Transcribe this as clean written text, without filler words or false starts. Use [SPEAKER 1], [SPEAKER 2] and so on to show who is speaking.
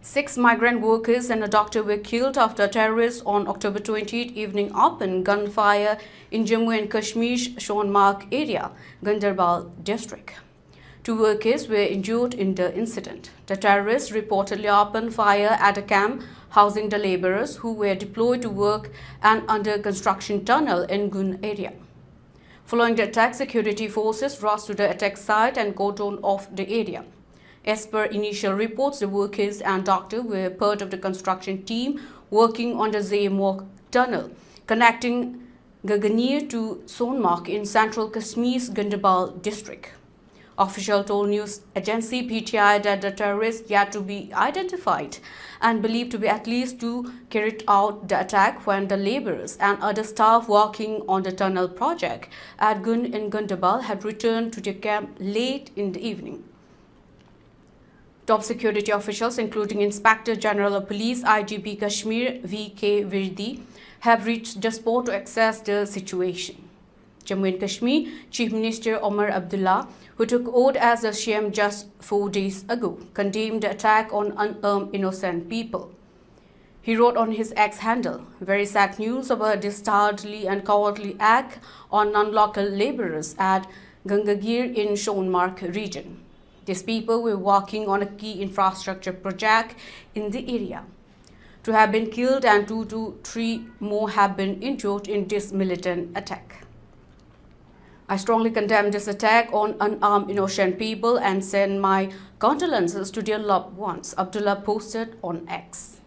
[SPEAKER 1] 6 migrant workers and a doctor were killed after terrorists on October 20th evening opened gunfire in Jammu and Kashmir's Shonmark area, Ganderbal district. 2 workers were injured in the incident. The terrorists reportedly opened fire at a camp housing the laborers who were deployed to work an under-construction tunnel in Gun area. Following the attack, security forces rushed to the attack site and cordoned off the area. As per initial reports, the workers and doctor were part of the construction team working on the Zaymok tunnel connecting Gaganir to Sonmark in central Kashmir's Ganderbal district. Official told news agency PTI that the terrorists yet to be identified and believed to be at least 2 carried out the attack when the laborers and other staff working on the tunnel project at Gun in Ganderbal had returned to their camp late in the evening. Top security officials, including Inspector General of Police IGP Kashmir V.K. Virdi, have reached the spot to assess the situation. Jammu and Kashmir Chief Minister Omar Abdullah, who took oath as a CM just 4 days ago, condemned the attack on unarmed innocent people. He wrote on his X handle, "Very sad news about this dastardly and cowardly act on non-local laborers at Gangagir in Shonmark region. These people were working on a key infrastructure project in the area. To have been killed and 2 to 3 more have been injured in this militant attack. I strongly condemn this attack on unarmed innocent people and send my condolences to their loved ones," Abdullah posted on X.